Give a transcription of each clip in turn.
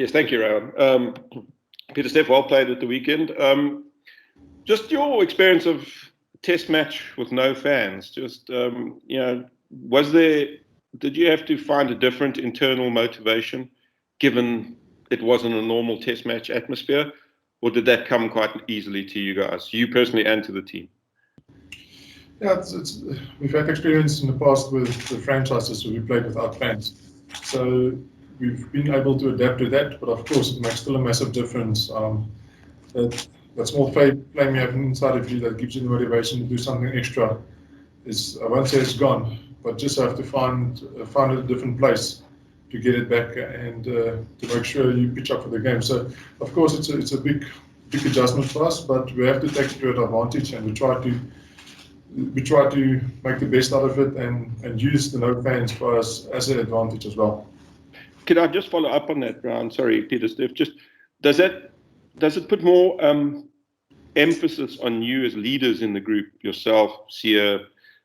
Yes, thank you, Rowan. Pieter-Steph, well played at the weekend. Just your experience of test match with no fans. Just did you have to find a different internal motivation, given it wasn't a normal test match atmosphere, or did that come quite easily to you guys, you personally and to the team? Yeah, we've had experience in the past with the franchises where we played without fans. So we've been able to adapt to that, but of course it makes still a massive difference. That small flame you have inside of you that gives you the motivation to do something extra I won't say it's gone, but just have to find a different place to get it back and to make sure you pitch up for the game. So of course it's a big adjustment for us, but we have to take it to our advantage, and we try to make the best out of it and use the no fans for us as an advantage as well. Could I just follow up on that, Round? Sorry, Pieter-Steph. Just does it put more emphasis on you as leaders in the group, yourself, Sia,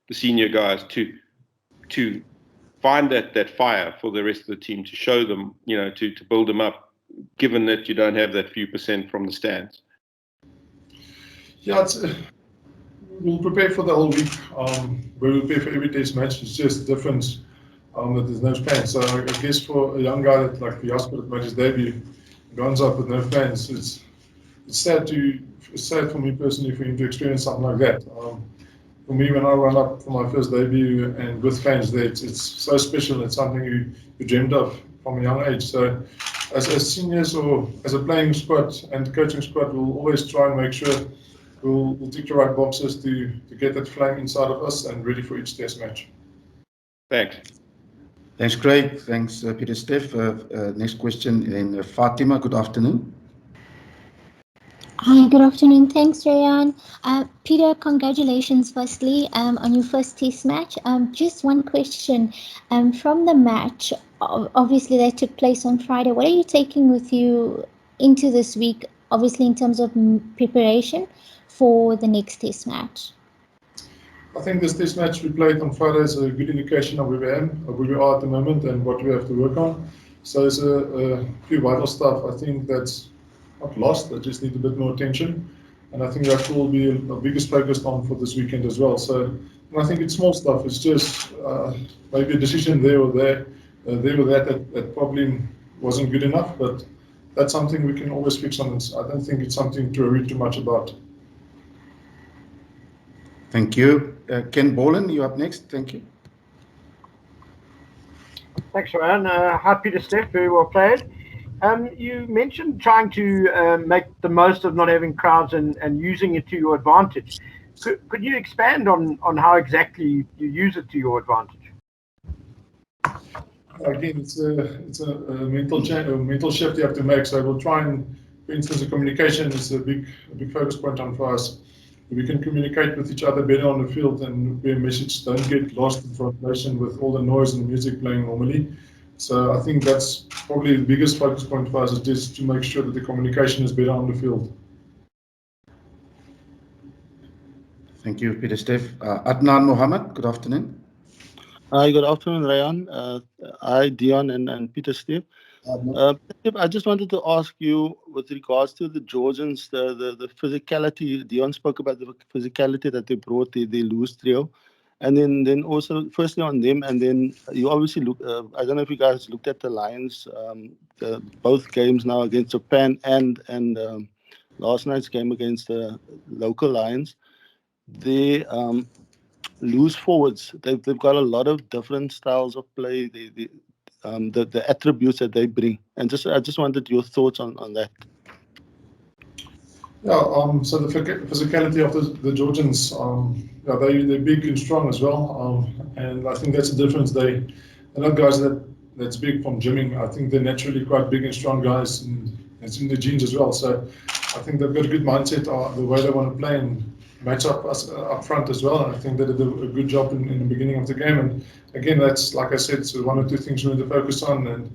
the senior guys, to find that fire for the rest of the team, to show them, to build them up, given that you don't have that few percent from the stands? Yeah, we'll prepare for the whole week. We'll prepare for every test match. It's just different that there's no fans. So I guess for a young guy like Jasper that made his debut, guns up with no fans, it's sad for me personally for him to experience something like that. For me, when I run up for my first debut and with fans there, it's so special. It's something you dreamed of from a young age. So as seniors or as a playing squad and coaching squad, we'll always try and make sure we'll tick the right boxes to get that flame inside of us and ready for each test match. Thanks. Thanks, Craig. Thanks, Pieter-Steph. Next question, then Fatima. Good afternoon. Hi, good afternoon. Thanks, Rayan. Peter, congratulations firstly on your first test match. Just one question. From the match, obviously that took place on Friday, what are you taking with you into this week, obviously in terms of preparation for the next test match? I think this test match we played on Friday is a good indication of where we are at the moment and what we have to work on. So there's a few vital stuff I think that's not lost, that just need a bit more attention. And I think that will be our biggest focus on for this weekend as well. So I think it's small stuff. It's just maybe a decision there or that probably wasn't good enough, but that's something we can always fix on. I don't think it's something to worry too much about. Thank you. Ken Boland, you're up next. Thank you. Thanks, Ryan. Hi, Pieter-Steph. Very well played. You mentioned trying to make the most of not having crowds and using it to your advantage. Could you expand on how exactly you use it to your advantage? Again, it's a mental shift you have to make. So we'll try and, for instance, the communication is a big focus point on for us. We can communicate with each other better on the field, and where messages don't get lost in translation with all the noise and music playing normally. So I think that's probably the biggest focus point for us, is just to make sure that the communication is better on the field. Thank you, Pieter-Steph. Adnan Mohammed, good afternoon. Hi, good afternoon, Ryan. Hi, Dion and Pieter-Steph. I just wanted to ask you with regards to the Georgians, the physicality. Dion spoke about the physicality that they brought, the loose trio. And then also, firstly on them, and then you obviously look. I don't know if you guys looked at the Lions, both games now against Japan and last night's game against the local Lions. They loose forwards. They've got a lot of different styles of play. The attributes that they bring, and I just wanted your thoughts on that. Yeah, so the physicality of the Georgians, they're big and strong as well, and I think that's the difference. They're not guys that's big from gymming. I think they're naturally quite big and strong guys, and it's in the genes as well. So I think they've got a good mindset, the way they want to play and match up us up front as well. And I think they did a good job in the beginning of the game. And again, that's, like I said, so one or two things we need to focus on, and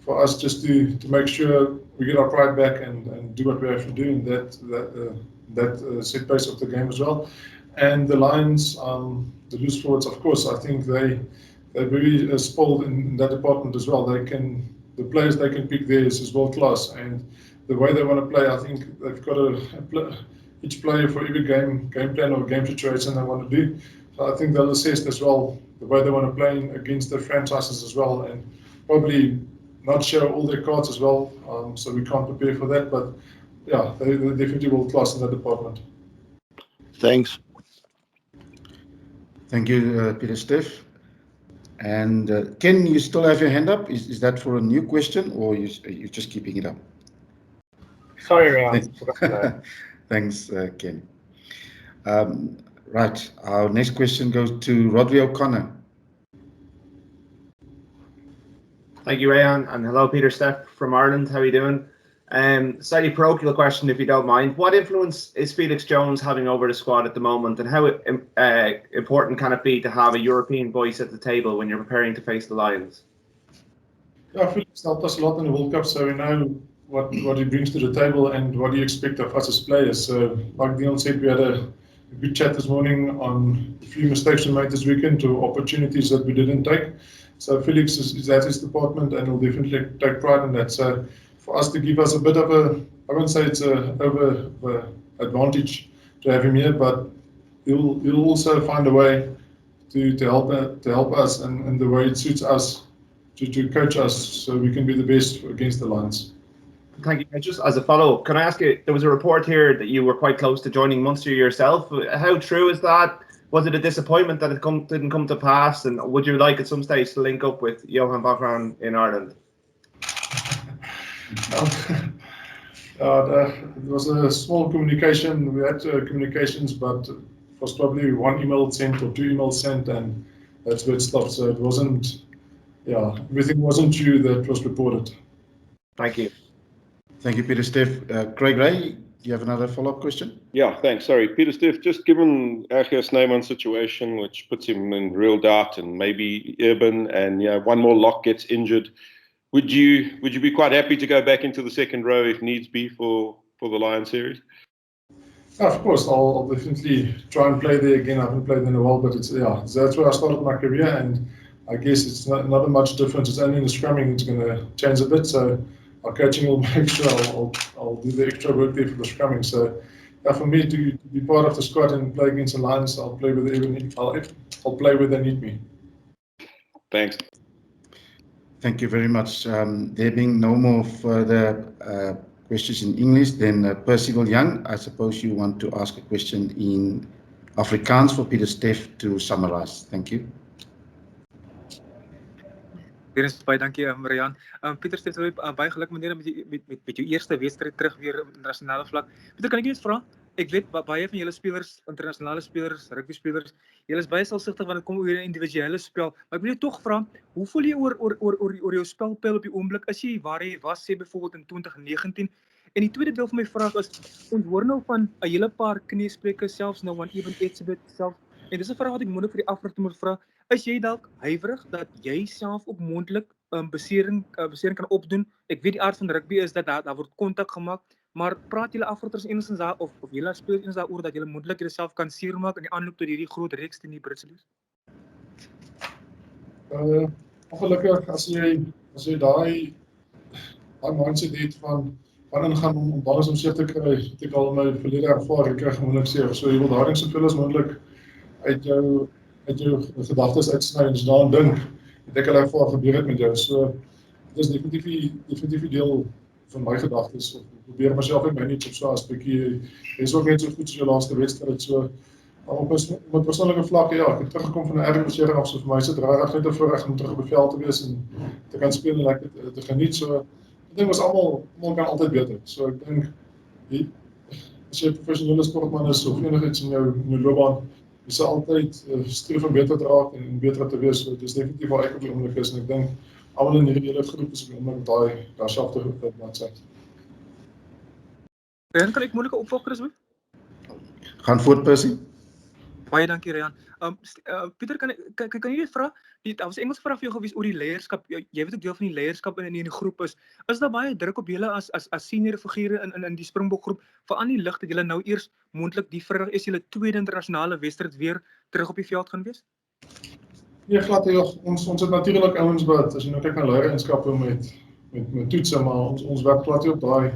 for us just to make sure we get our pride back and do what we have to do in that set pace of the game as well. And the Lions, the loose forwards, of course, I think they're very spoiled in that department as well. They the players they can pick there is world class, and the way they want to play, I think they've got each player for every game plan or game situation they want to do. So I think they'll assess as well the way they want to play against the franchises as well, and probably not show all their cards as well. So we can't prepare for that, but yeah, they're definitely world class in that department. Thanks. Thank you, Pieter-Steph. And Ken, you still have your hand up. Is that for a new question, or you're just keeping it up? Sorry, Ryan. Thanks, Ken. Right, our next question goes to Rodri O'Connor. Thank you, Rayan, and hello, Pieter-Steph from Ireland. How are you doing? Slightly parochial question, if you don't mind. What influence is Felix Jones having over the squad at the moment, and how important can it be to have a European voice at the table when you're preparing to face the Lions? Yeah, Felix helped us a lot in the World Cup, so we know what he brings to the table and what he expects of us as players. So, like Dion said, we had a good chat this morning on a few mistakes we made this weekend to opportunities that we didn't take. So Felix is at his department and will definitely take pride in that. So for us to give us a bit of I won't say it's a over advantage to have him here, but he'll also find a way to help us and the way it suits us to coach us so we can be the best against the Lions. Thank you. Just as a follow-up, can I ask you, there was a report here that you were quite close to joining Munster yourself. How true is that? Was it a disappointment that it didn't come to pass? And would you like at some stage to link up with Johan Bachran in Ireland? It was a small communication. We had communications, but it was probably one email sent or two emails sent, and that's where it stopped. So it wasn't, everything wasn't true that was reported. Thank you. Thank you, Pieter-Steph. Craig Ray, do you have another follow-up question? Yeah, thanks. Sorry, Pieter-Steph, just given Agios Snyman's situation, which puts him in real doubt, and maybe Urban and one more lock gets injured, would you be quite happy to go back into the second row if needs be for the Lions series? Yeah, of course, I'll definitely try and play there again. I haven't played in a while, but that's where I started my career, and I guess it's not much difference. It's only in the scrumming it's going to change a bit. So our coaching will make sure I'll do the extra work there for the scrumming. So for me to be part of the squad and play against the Lions, I'll play where they need me. Thanks. Thank you very much. There being no more further questions in English, then Percival Young, I suppose you want to ask a question in Afrikaans for Pieter-Steph to summarize. Thank you. Baie dankie Marian. Pieter-Steph, baie geluk meneer met jou eerste wedstryd terug weer op internasionale vlak. Pieter, kan ek net vra? Ek weet baie van julle spelers, internasionale spelers, rugby spelers, julle is baie selfsugtig wanneer dit kom oor 'n individuele spel. Maar ek wil jou tog vra, hoe voel jy oor jou spelpyl op die oomblik? Is jy waar jy was sê byvoorbeeld in 2019? En die tweede deel van my vraag is, ons hoor nou van 'n hele paar kneespreuke, selfs nou aan Eben Etzebeth self. En dis 'n vraag wat ek moontlik vir die afrigter moet vra. Is jy dalk huiwerig dat jy self ook moontlik besering kan opdoen? Ek weet die aard van rugby is dat daar word kontak gemaak, maar praat julle afrigters enigstens daar of julle spelers enigstens daaroor dat julle moontlik jouself kan seermaak in die aanloop tot hierdie groot reeks teen die Britselies? Ongelukkig as jy daai mindset het van ingaan om alles om seer te kry, het ek al my verlede ervaring kry gewoonlik seer. So jy wil daarin soveel as moontlik uit jou gedagtes uitsny en as jy daaraan dink, het ek al ervaar gebeur het met jou. So dit is definitief deel van my gedagtes. Probeer myself en manage op so 'n aspekkie. Jy is ook net so goed as jou laaste wedstryd. So op 'n persoonlike vlak, ek het teruggekom van 'n erge besering af, so vir my is dit regtig net 'n voorreg om terug op die veld te wees en te kan speel en lekker te geniet. So ek dink ons almal kan altyd beter. So ek dink as jy 'n professionele sportman is of enigiets in jou loopbaan, jy sal altyd streef om beter te raak en beter te wees. So dit is definitief waar ek op die oomblik is, en ek dink almal in hierdie hele groep is op die oomblik daai selfde groep wat sê. Ryan, kan ek moeilike opvolger asseblief? Gaan voort, Percy. Baie dankie, Ryan. Pieter, kan jy vra, daar was 'n Engelse vraag vir jou gewees oor die leierskap. Jy weet ook deel van die leierskap in die groep is. Is daar baie druk op julle as senior figure in die Springbok groep, veral die lig dat julle nou eers moontlik die Vrydag is julle tweede internasionale wedstryd weer terug op die veld gaan wees? Nee, glad nie. Ons het natuurlik ouens wat as jy nou kyk na leierskappe met met toetsen, maar ons werk glad nie op daai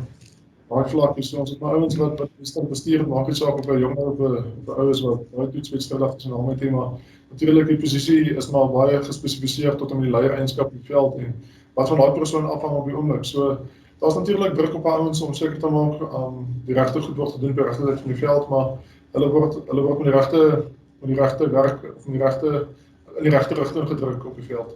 vlak is. So ons het maar ouens wat bestuur het, maak het saak op 'n jonger of 'n ouens wat baie toetswedstrydig is en al met hom, maar natuurlik die posisie is maar baie gespesifiseer tot om die leiereienskap op die veld en wat van daai persoon afhang op die oomblik. So daar's natuurlik druk op ouens om seker te maak die regte goed word gedoen op die regte tyd van die veld, maar hulle word met die regte werk, in die regte rigting gedruk op die veld.